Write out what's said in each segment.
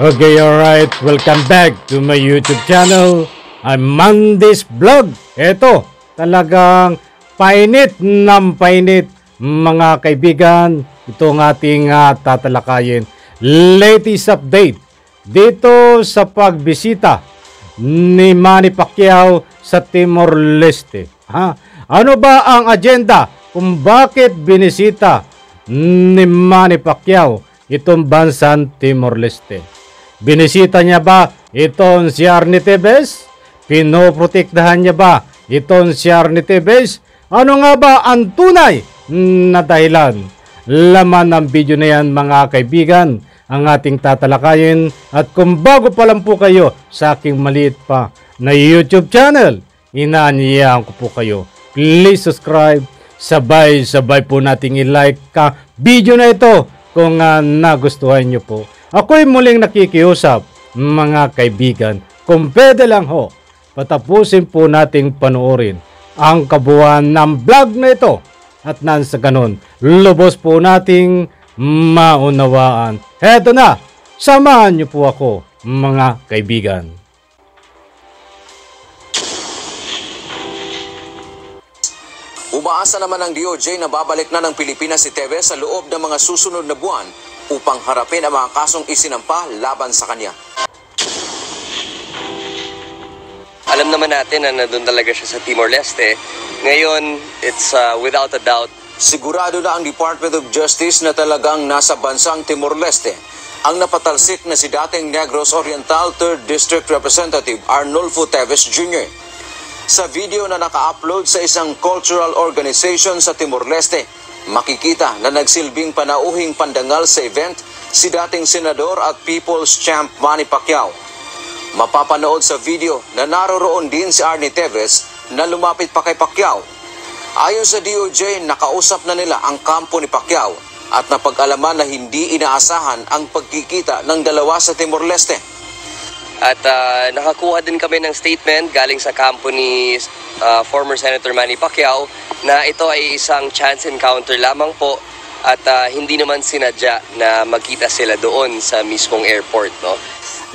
Okay, alright. Welcome back to my YouTube channel. I'm Mandy's Vlog. Eto, talagang painit ng painit mga kaibigan. Ito ang ating tatalakayin. Latest update dito sa pagbisita ni Manny Pacquiao sa Timor-Leste. Ano ba ang agenda kung bakit binisita ni Manny Pacquiao itong bansang Timor-Leste? Binisita niya ba itong si Arnie Tevez? Pinoprotektahan niya ba itong si Arnie Tevez? Ano nga ba ang tunay na dahilan? Laman ng video na yan mga kaibigan ang ating tatalakayin. At kung bago pa lang po kayo sa aking maliit pa na YouTube channel, inaanyayahan ko po kayo. Please subscribe. Sabay-sabay po nating i-like ka video na ito kung nagustuhan nyo po. Ako'y muling nakikiusap mga kaibigan. Kung pwede lang ho, patapusin po nating panoorin ang kabuuan ng vlog na ito. At nang sa ganun, lubos po nating maunawaan. Heto na, samahan niyo po ako mga kaibigan. Umaasa naman ang DOJ na babalik na ng Pilipinas si Tevez sa loob ng mga susunod na buwan upang harapin ang mga kasong isinampa laban sa kanya. Alam naman natin na nandun talaga siya sa Timor-Leste. Ngayon, it's without a doubt. Sigurado na ang Department of Justice na talagang nasa bansang Timor-Leste ang napatalsik na si dating Negros Oriental 3rd District Representative Arnulfo Tevez Jr. Sa video na naka-upload sa isang cultural organization sa Timor-Leste, makikita na nagsilbing panauhing pandangal sa event si dating senador at People's Champ Manny Pacquiao. Mapapanood sa video na naroroon din si Arnie Tevez na lumapit pa kay Pacquiao. Ayon sa DOJ, nakausap na nila ang kampo ni Pacquiao at napag-alaman na hindi inaasahan ang pagkikita ng dalawa sa Timor-Leste. At nakakuha din kami ng statement galing sa kampo ni former Senator Manny Pacquiao na ito ay isang chance encounter lamang po at hindi naman sinadya na magkita sila doon sa mismong airport. No?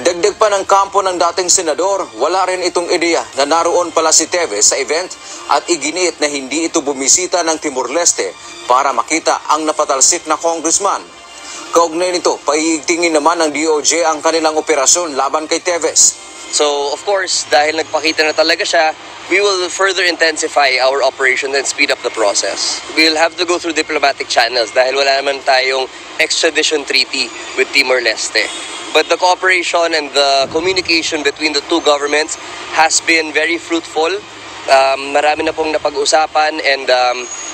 Dagdag pa ng kampo ng dating senador, wala rin itong ideya na naroon pala si Tevez sa event at iginiit na hindi ito bumisita ng Timor-Leste para makita ang napatalsik na congressman. Kaugnay nito, paigtingin naman ng DOJ ang kanilang operasyon laban kay Tevez. So, of course, dahil nagpakita na talaga siya, we will further intensify our operation and speed up the process. We'll have to go through diplomatic channels dahil wala naman tayong extradition treaty with Timor-Leste. But the cooperation and the communication between the two governments has been very fruitful. Marami na pong napag-usapan and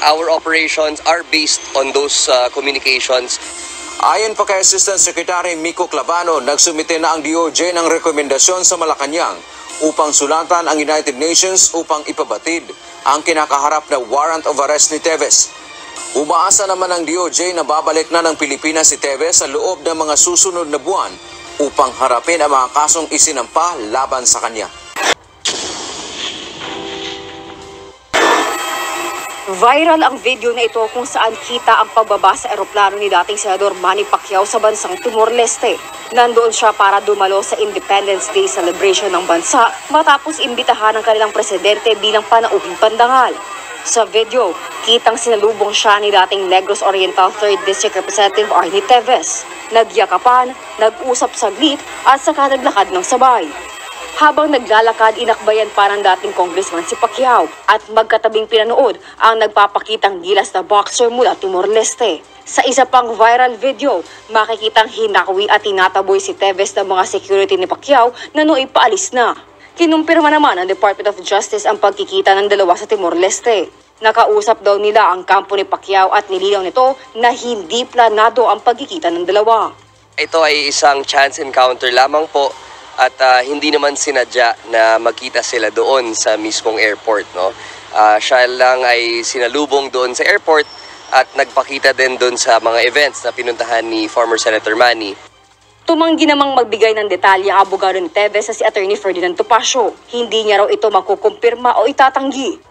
our operations are based on those communications. Ayon pa kay Assistant Secretary Miko Clavano, nagsumite na ang DOJ ng rekomendasyon sa Malacanang upang sulatan ang United Nations upang ipabatid ang kinakaharap na warrant of arrest ni Tevez. Umaasa naman ang DOJ na babalik na ng Pilipinas si Tevez sa loob ng mga susunod na buwan upang harapin ang mga kasong isinampa laban sa kanya. Viral ang video na ito kung saan kita ang pagbaba sa eroplano ni dating Senador Manny Pacquiao sa bansang Timor-Leste. Nandoon siya para dumalo sa Independence Day celebration ng bansa matapos imbitahan ng kanilang presidente bilang panauhing pandangal. Sa video, kitang sinalubong siya ni dating Negros Oriental 3rd District Representative Arnie Tevez. Nagyakapan, nag-usap saglit at saka naglakad ng sabay. Habang naglalakad, inakbayan pa ng dating congressman si Pacquiao at magkatabing pinanood ang nagpapakitang gilas na boxer mula Timor-Leste. Sa isa pang viral video, makikitang hinakwi at tinataboy si Tevez ng mga security ni Pacquiao na nooy paalis na. Kinumpirma naman ng Department of Justice ang pagkikita ng dalawa sa Timor-Leste. Nakausap daw nila ang kampo ni Pacquiao at nilinaw nito na hindi planado ang pagkikita ng dalawa. Ito ay isang chance encounter lamang po. At hindi naman sinadya na magkita sila doon sa mismong airport. No? Siya lang ay sinalubong doon sa airport at nagpakita din doon sa mga events na pinuntahan ni former Senator Manny. Tumanggi namang magbigay ng detalye ang abogado ni Tevez sa si Attorney Ferdinand Topacio. Hindi niya raw ito makukumpirma o itatanggi.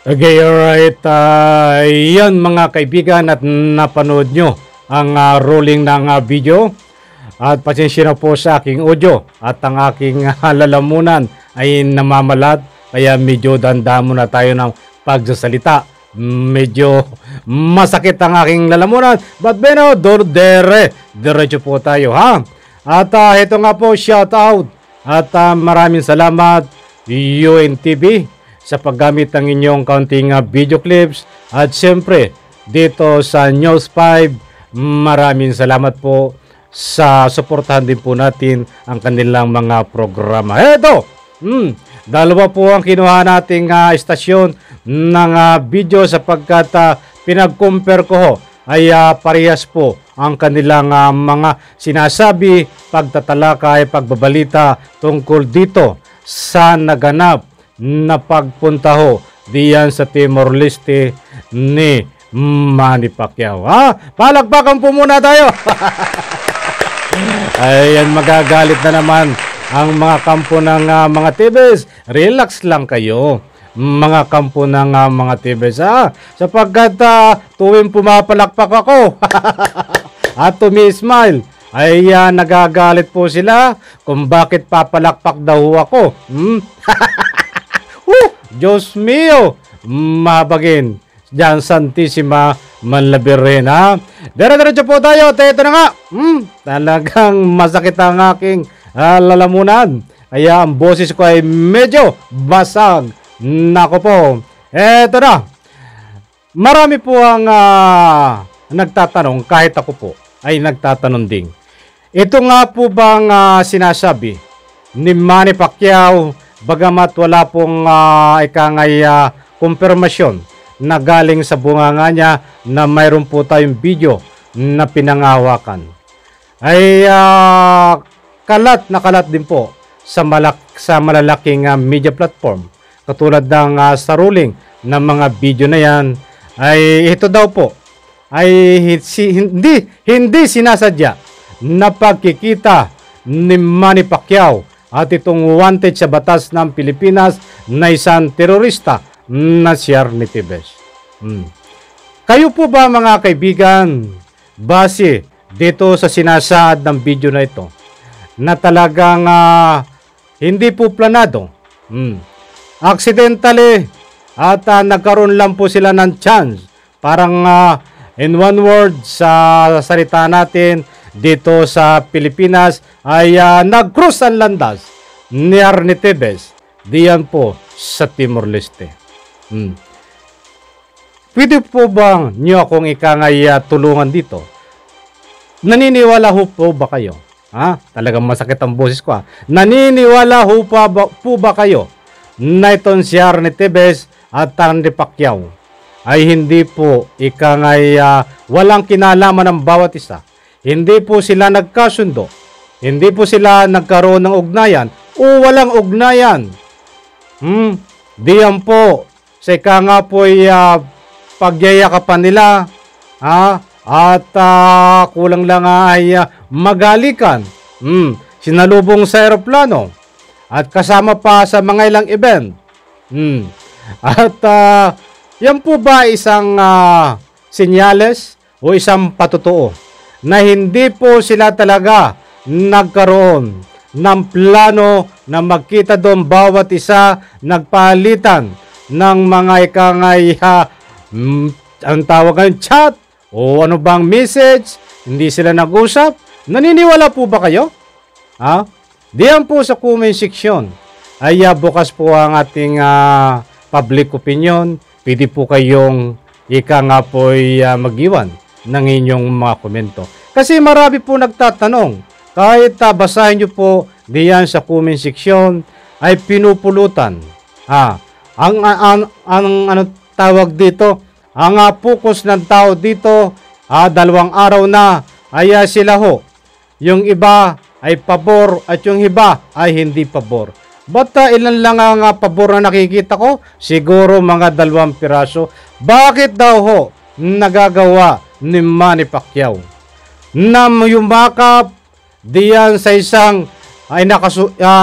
Okay, alright. Yan mga kaibigan at napanood nyo ang rolling ng video. At pasensya na po sa aking audio at ang aking lalamunan ay namamalat. Kaya medyo danda muna tayo ng pagsasalita. Medyo masakit ang aking lalamunan. But beno, diretso po tayo ha. At ito nga po, shout out. At maraming salamat UNTV sa paggamit ng inyong kaunting video clips. At siyempre dito sa News 5, maraming salamat po sa suportahan din po natin ang kanilang mga programa. Eto, dalawa po ang kinuha nating istasyon ng video sapagkat pinag-compare ko ay parehas po ang kanilang mga sinasabi, pagtatalakay, pagbabalita tungkol dito sa naganap na pagpunta ho diyan sa Timor-Leste ni Manny Pacquiao. Palakpakan po muna tayo. Ayan, magagalit na naman ang mga kampo ng mga TVs. Relax lang kayo, mga kampo ng mga TVs. Sapagkat tuwing pumapalakpak ako at tumi-smile, ay nagagalit po sila kung bakit papalakpak daw ako. Diyos mio, mabagin. Diyan Santissima Manlabirin Diretso po tayo. Ito na nga. Talagang masakit ang aking lalamunan. Kaya ang boses ko ay medyo basag. Nako po. Ito na. Marami po ang nagtatanong, kahit ako po ay nagtatanong din. Ito nga po bang sinasabi ni Manny Pacquiao, bagamat wala pong kumpirmasyon na galing sa bunganga niya na mayroon po tayong video na pinangahawakan, ay kalat na kalat din po sa malalaking media platform katulad ng sa ruling ng mga video na yan. Ay ito daw po ay hindi sinasadya na pagkikita ni Manny Pacquiao at itong wanted sa batas ng Pilipinas na isang terorista na si Arnie Tibes. Kayo po ba mga kaibigan, base dito sa sinasaad ng video na ito, na talagang hindi po planado, accidentally, at nagkaroon lang po sila ng chance, parang in one word sa salita natin dito sa Pilipinas, ay nag-cross ang landas ni Arnie Tibes diyan po sa Timor-Leste. Pwede po bang nyo akong tulungan dito? Naniniwala ho po ba kayo? Talagang masakit ang boses ko. Naniniwala ho po ba kayo na itong si Arnie Tibes at Manny Pacquiao ay hindi po walang kinalaman ng bawat isa? Hindi po sila nagkasundo? Hindi po sila nagkaroon ng ugnayan o walang ugnayan? Diyan po sa nga po ay pagyayakapan nila at kulang lang ay magalikan, sinalubong sa aeroplano at kasama pa sa mga ilang event. At yan po ba isang senyales o isang patutuo na hindi po sila talaga nagkaroon ng plano na magkita doon bawat isa, nagpalitan ng mga ang tawag ng chat o ano bang message, hindi sila nag-usap? Naniniwala po ba kayo? Diyan po sa comment section ay bukas po ang ating public opinion. Pwede po kayong mag-iwan ng inyong mga komento. Kasi marami po nagtatanong, kahit basahin nyo po diyan sa comment section, ay pinupulutan. Ang tawag dito, ang focus ng tao dito, 2 araw na ay sila ho. Yung iba ay pabor at yung iba ay hindi pabor. But ilan lang ang pabor na nakikita ko? Siguro mga 2 piraso. Bakit daw ho nagagawa ni Manny Pacquiao na yumakap diyan sa isang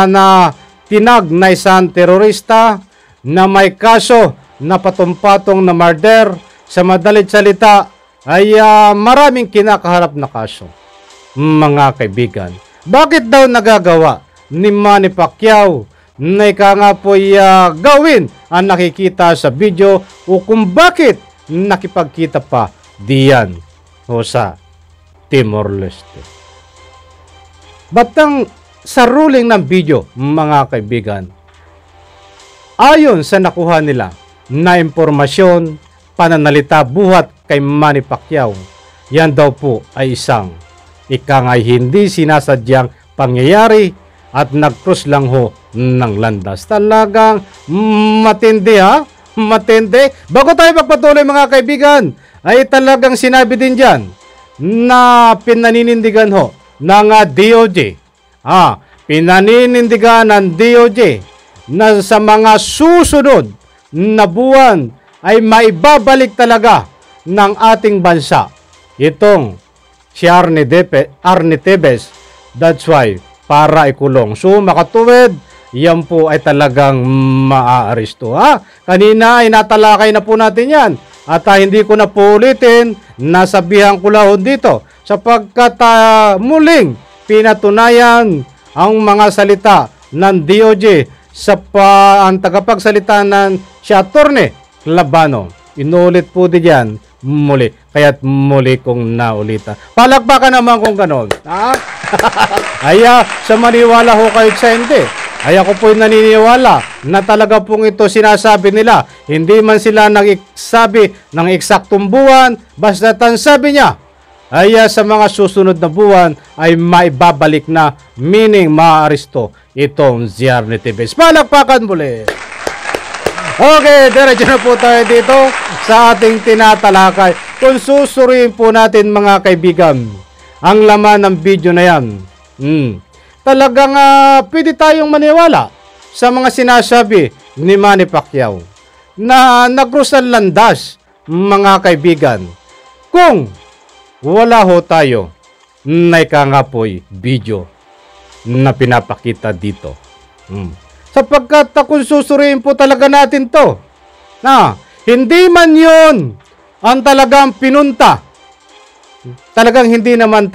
na tinag na isang terorista na may kaso na patong-patong na murder? Sa madalit salita ay maraming kinakaharap na kaso. Mga kaibigan, bakit daw nagagawa ni Manny Pacquiao na ika nga po'y gawin ang nakikita sa video o kung bakit nakipagkita pa diyan o sa Timor-Leste? Batang sa ruling ng video, mga kaibigan, ayon sa nakuha nila na impormasyon, pananalita buhat kay Manny Pacquiao, yan daw po ay isang ikangay hindi sinasadyang pangyayari at nag-cross lang ho ng landas. Talagang matindi matindi. Bago tayo magpatuloy mga kaibigan, ay talagang sinabi din dyan na pinaninindigan ho ng DOJ. Pinaninindigan ng DOJ na sa mga susunod na buwan ay maibabalik talaga ng ating bansa itong si Arnie Tevez. That's why para ikulong. So makatuwid, yan po ay talagang maaaresto. Kanina ay natalakay na po natin yan. At hindi ko na po ulitin, nasabihan ko lang dito sapagkat muling pinatunayan ang mga salita ng DOJ sa ang tagapagsalita ng si Atty. Labano. Inulit po diyan muli. Kaya't muli kong naulitan. Palakpakan naman kung ganon. Sa maniwala ho kayo sa hindi. Ako po'y naniniwala na talaga pong ito sinasabi nila. Hindi man sila nagsabi ng eksaktong buwan, basta ang sabi niya sa mga susunod na buwan ay maibabalik na, meaning maaaresto itong si Arnie Tevez. Palakpakan muli. Okay, diretso na po tayo dito sa ating tinatalakay. Kung susuriin po natin mga kaibigan, ang laman ng video na yan, talagang pwede tayong maniwala sa mga sinasabi ni Manny Pacquiao na nag-cross ang landas, mga kaibigan, kung wala ho tayo na ikangapoy video na pinapakita dito. Sapagkat kung susuriin po talaga natin to, hindi man yun ang talagang pinunta. Talagang hindi naman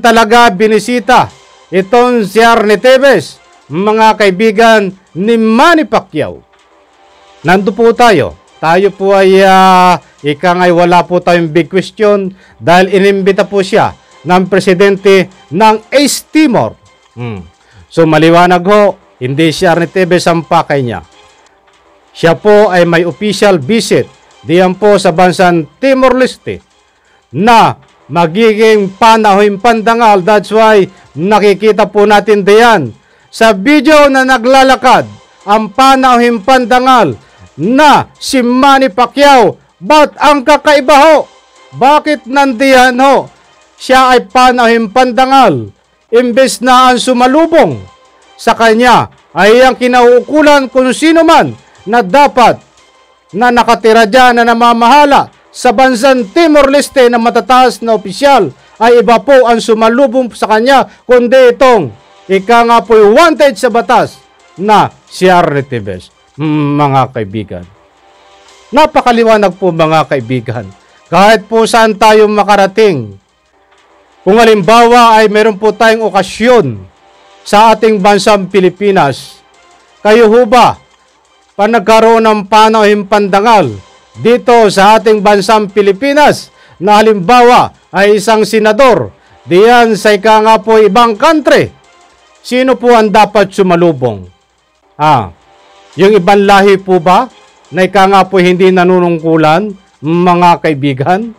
talaga binisita itong si Arnie Tevez, mga kaibigan ni Manny Pacquiao. Nando po tayo. Tayo po ay ikangay wala po tayong big question dahil inimbita po siya ng presidente ng East Timor. So maliwanag ho, hindi si Arnie Tevez ang pakay niya. Siya po ay may official visit diyan po sa bansang Timor-Leste na magiging panahon pandangal. That's why nakikita po natin diyan sa video na naglalakad ang panahon pandangal na si Manny Pacquiao. But ang kakaiba ho, bakit nandiyan ho siya ay panahon pandangal? Imbes na ang sumalubong sa kanya ay ang kinauukulan kung sino man na dapat na nakatira dyan na namamahala sa bansang Timor-Leste na matataas na opisyal, ay iba po ang sumalubong sa kanya kundi itong nga po'y wanted sa batas na si Arnie Tevez. Mga kaibigan, napakaliwanag po mga kaibigan. Kahit po saan tayo makarating, kung halimbawa ay meron po tayong okasyon sa ating bansang Pilipinas, kayo ho ba nagkaroon ng panahon pandangal dito sa ating bansang Pilipinas na halimbawa ay isang senador diyan sa nga po ibang country, sino po ang dapat sumalubong? Yung ibang lahi po ba na nga po hindi nanunungkulan, mga kaibigan?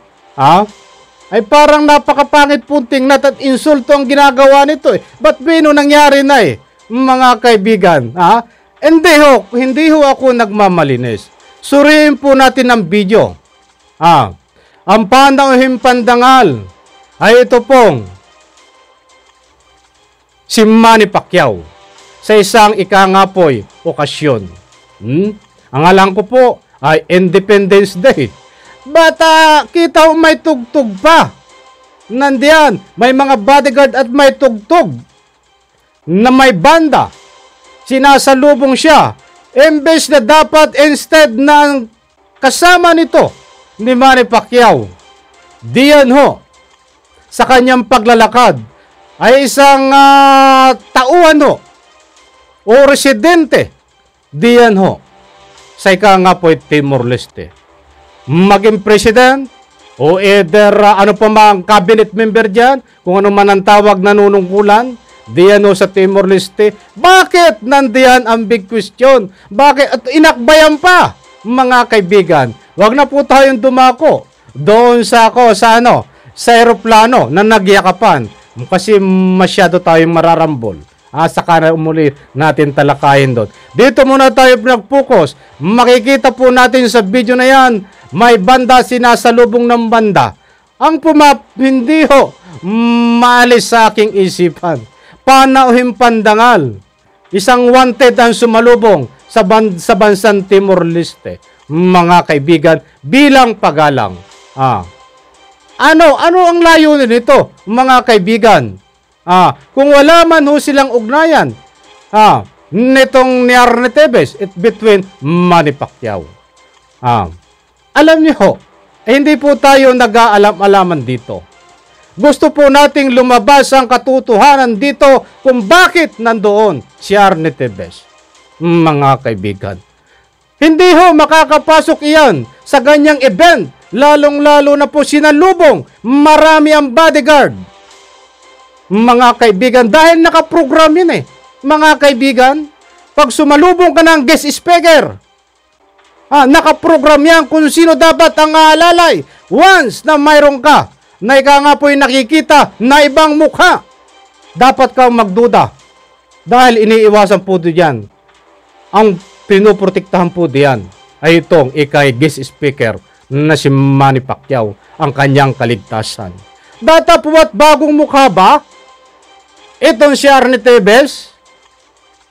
Ay parang napakapangit pong tingnan at insulto ang ginagawa nito. Ba't bino nangyari na mga kaibigan? Hindi ho ako nagmamalinis. Suriin po natin ang video. Ang panahon pandangal ay ito pong si Manny Pacquiao sa isang ikangapoy okasyon. Ang alam ko po ay Independence Day. Bata, kita ho may tugtog pa. Nandiyan, may mga bodyguard at may tugtog na may banda. Sinasalubong siya. Imbes na dapat instead ng kasama nito ni Manny Pacquiao. Diyan ho, sa kanyang paglalakad, ay isang tauhan ho, o residente, diyan ho, sa ika nga po Timor-Leste. Maging president, o either ano pa mang cabinet member dyan, kung ano man ang tawag nanunungkulan, diyan ho sa Timor-Leste. Bakit nandiyan ang big question? Bakit? At inakbayan pa, mga kaibigan. Wag na po tayong dumako doon sa eroplano na nagyakapan. Kasi masyado tayong mararambol. Saka na umuli natin talakayin doon. Dito muna tayo nag-focus. Makikita po natin sa video na yan, may banda sinasalubong ng banda. Ang hindi ho maalis sa aking isipan. Panauhing pandangal. Isang wanted ang sumalubong sa bansang Timor-Leste. Mga kaibigan, bilang pagalang. Ano ang layunin nito, mga kaibigan? Kung wala man ho silang ugnayan, nitong ni Arne Tevez, between Manny Pacquiao. Alam niyo ho, hindi po tayo nag-aalam-alaman dito. Gusto po nating lumabas ang katotohanan dito kung bakit nandoon si Arne Tevez. Mga kaibigan, hindi ho makakapasok iyan sa ganyang event, lalong-lalo na po sinalubong marami ang bodyguard. Mga kaibigan, dahil nakaprogram yun mga kaibigan, pag sumalubong ka ng guest speaker, nakaprogram yan kung sino dapat ang aalalay. Once na mayroon ka, na ika nga po'y nakikita na ibang mukha, dapat kang magduda. Dahil iniiwasan po diyan. Ang pinuprotektahan po diyan ay itong guest speaker na si Manny Pacquiao, ang kanyang kaligtasan. Datapwat bagong mukha ba? Itong si Arne Tevez,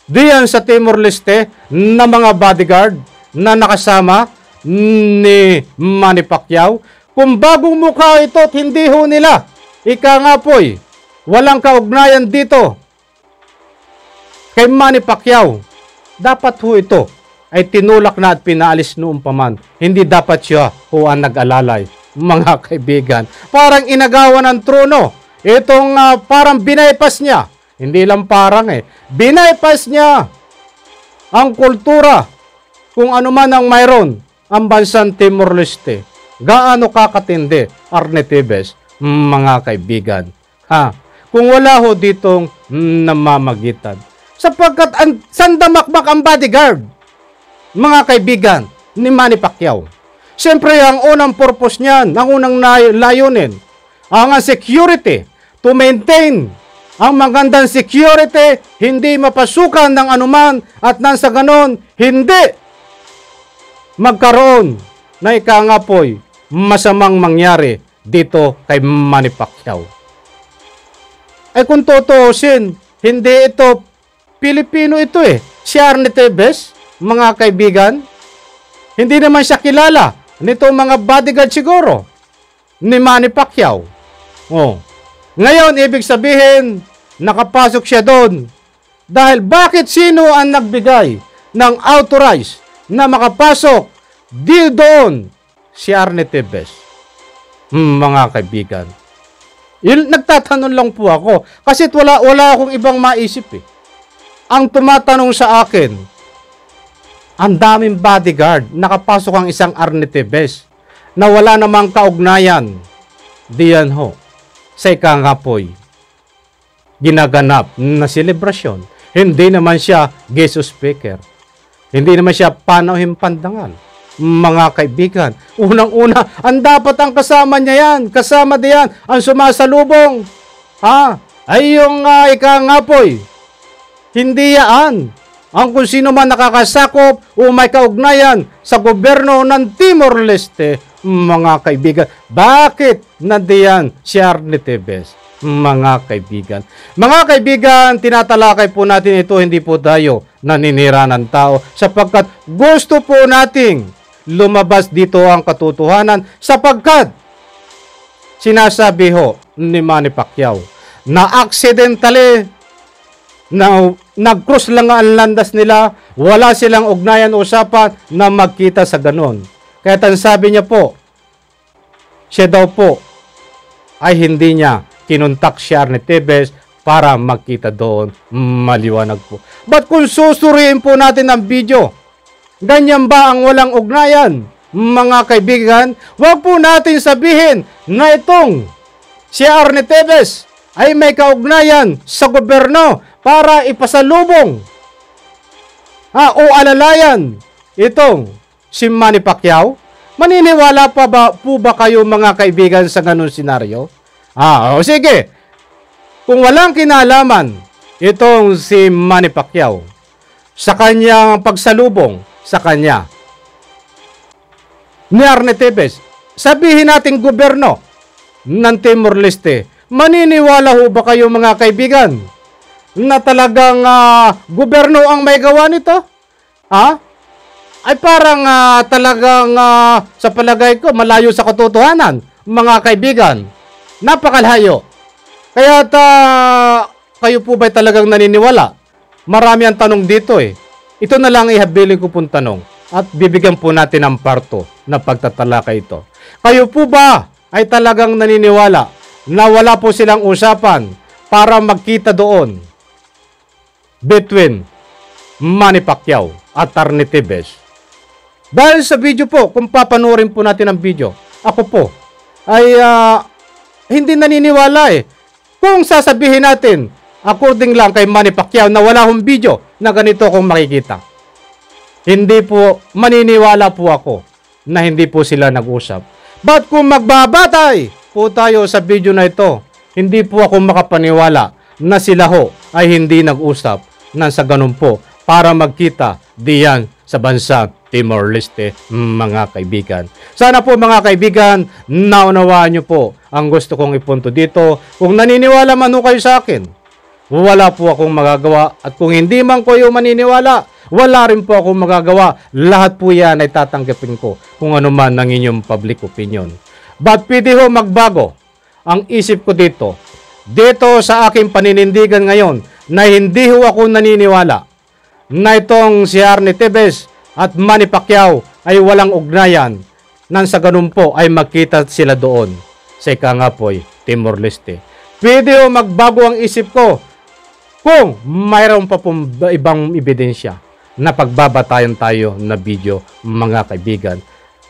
diyan sa Timor-Leste na mga bodyguard na nakasama ni Manny Pacquiao. Kung bagong mukha ito at hindi ho nila, ika nga po'y walang kaugnayan dito kay Manny Pacquiao, dapat ho ito ay tinulak na at pinaalis noong paman. Hindi dapat siya ho ang nag-alalay, mga kaibigan. Parang inagawan ng trono. Itong parang binaypas niya. Hindi lang parang binaypas niya ang kultura kung ano man ang mayroon ang bansang Timor-Leste. Gaano kakatindi, Arne Tevez, mga kaibigan. Kung wala ho ditong namamagitan. Sapagkat sandamakmak ang bodyguard, mga kaibigan, ni Manny Pacquiao. Siyempre, ang unang purpose niyan, ang unang layunin, ang security, to maintain ang magandang security, hindi mapasukan ng anuman at nang sa ganon, hindi magkaroon na ika nga po'y masamang mangyari dito kay Manny Pacquiao. Ay kung tutuusin, hindi ito Pilipino ito si Arne Tevez, mga kaibigan. Hindi naman siya kilala nito mga bodyguard siguro ni Manny Pacquiao. Ngayon, ibig sabihin, nakapasok siya doon. Dahil bakit sino ang nagbigay ng authorized na makapasok doon? Si Arne Tevez. Mga kaibigan. Nagtatanong lang po ako. Kasi wala akong ibang maisip Ang tumatanong sa akin, ang daming bodyguard, nakapasok ang isang Arne Tevez na wala namang kaugnayan. Diyan ho, sa ikangapoy, ginaganap na selebrasyon. Hindi naman siya guest speaker. Hindi naman siya panauhing pandangal. Mga kaibigan, unang-una, ang dapat ang kasama niya yan, kasama diyan, ang sumasalubong, ay yung ikangapoy. Hindi yan ang kung sino man nakakasakop o may kaugnayan sa gobyerno ng Timor-Leste, mga kaibigan. Bakit nandiyan si Arne Tevez, mga kaibigan? Mga kaibigan, tinatalakay po natin ito, hindi po tayo naninira ng tao, sapagkat gusto po nating lumabas dito ang katotohanan, sapagkat sinasabi ho ni Manny Pacquiao na accidentally na nag-cross lang ang landas nila, wala silang ugnayan o usapan na magkita sa ganon. Kaya sabi niya po, siya daw po ay hindi niya kinontak si Arnie Tevez para magkita doon. Maliwanag po. But kung susuriin po natin ang video, ganyan ba ang walang ugnayan? Mga kaibigan, wag po natin sabihin na itong si Arnie Tevez ay may kaugnayan sa gobyerno para ipasalubong o alalayan itong si Manny Pacquiao. Maniniwala po ba kayo mga kaibigan sa ganun senaryo? Sige. Kung walang kinalaman itong si Manny Pacquiao sa kanyang pagsalubong sa kanya ni Arnie Tevez, sabihin natin gobyerno ng Timor-Leste, maniniwala ho ba kayo mga kaibigan na talagang gobyerno ang may gawa nito? Ay parang talagang sa palagay ko malayo sa katotohanan mga kaibigan. Napakalayo. Kaya kayo po ba'y talagang naniniwala? Marami ang tanong dito eh. Ito na lang ihabiling ko pong tanong at bibigyan po natin ng parto na pagtatalakay ito. Kayo po ba ay talagang naniniwala na wala po silang usapan para magkita doon between Manny Pacquiao at Arnie Tevez? Dahil sa video po, kung papanoorin po natin ang video, ako po ay hindi naniniwala eh. Kung sasabihin natin, according lang kay Manny Pacquiao na wala akong video na ganito kung makikita, hindi po, maniniwala po ako na hindi po sila nag-usap. But kung magbabatay po tayo sa video na ito, hindi po ako makapaniwala na sila ho ay hindi nag-usap na sa ganun po para magkita diyan sa bansa Timor-Leste, mga kaibigan. Sana po mga kaibigan, naunawaan nyo po ang gusto kong ipunto dito. Kung naniniwala man ho kayo sa akin, wala po akong magagawa. At kung hindi man kayo maniniwala, wala rin po akong magagawa. Lahat po yan ay tatanggapin ko kung ano man ang inyong public opinion. But pwede ho magbago ang isip ko dito. Dito sa aking paninindigan ngayon na hindi ho ako naniniwala na itong si Arnie Tevez at Manny Pacquiao ay walang ugnayan nang sa ganun po ay magkita sila doon sa ika nga po'y Timor-Leste. Pwede ho magbago ang isip ko kung mayroon pa pong ibang ebidensya na pagbabatayan tayo na video, mga kaibigan.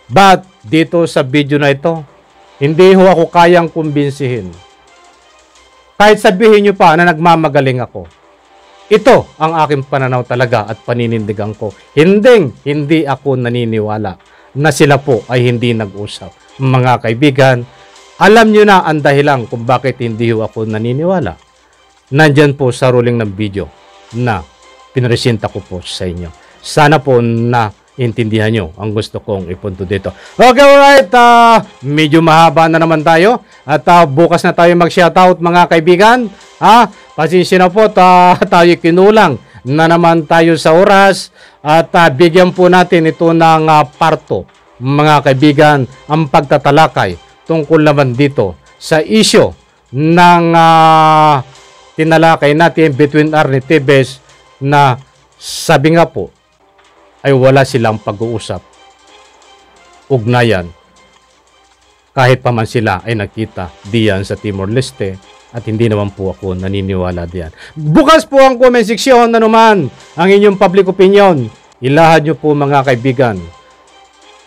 But dito sa video na ito, hindi ho ako kayang kumbinsihin. Kahit sabihin nyo pa na nagmamagaling ako, ito ang aking pananaw talaga at paninindigan ko. Hindi ako naniniwala na sila po ay hindi nag-usap. Mga kaibigan, alam nyo na ang dahilan kung bakit hindi ho ako naniniwala. Nandyan po sa ruling ng video na pinresenta ko po sa inyo. Sana po na intindihan nyo ang gusto kong ipunto dito. Okay, alright. Medyo mahaba na naman tayo. At bukas na tayo mag-shoutout mga kaibigan. Pasensya na po, tayo kinulang na naman tayo sa oras. At bigyan po natin ito ng parto, mga kaibigan, ang pagtatalakay tungkol naman dito sa issue ng tinalakay natin between Arnie Tevez na sabi nga po ay wala silang pag-uusap, ugnayan, kahit pa man sila ay nakita diyan sa Timor-Leste at hindi naman po ako naniniwala diyan. Bukas po ang comment section na naman ang inyong public opinion. Ilahad nyo po mga kaibigan.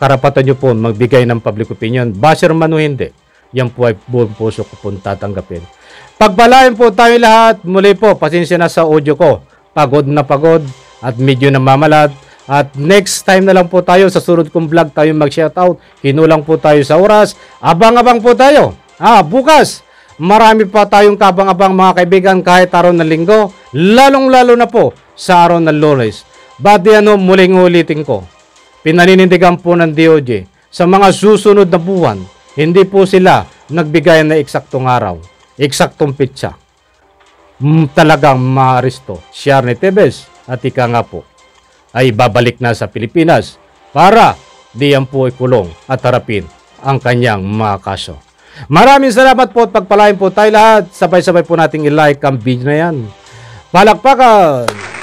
Karapatan nyo po magbigay ng public opinion. Basher man o hindi, yan po ay buong puso ko po tatanggapin. Pagpalain po tayo lahat. Muli po, pasensya na sa audio ko. Pagod na pagod at medyo namamalat. At next time na lang po tayo sa sunod kong vlog tayo mag-shoutout. Kinulang po tayo sa oras. Abang-abang po tayo. Bukas, marami pa tayong kabang-abang mga kaibigan kahit araw ng linggo. Lalong-lalo na po sa araw ng Lunes. But muling ulitin ko. Pinaninindigan po ng DOJ sa mga susunod na buwan. Hindi po sila nagbigay na eksaktong araw. Eksaktong pitsa. Talagang maaresto si Arnie Tevez at ika nga po ay babalik na sa Pilipinas para diyan po ay kulong at harapin ang kanyang mga kaso. Maraming salamat po at pagpalain po tayo lahat. Sabay-sabay po nating i-like ang video na yan. Palakpakan!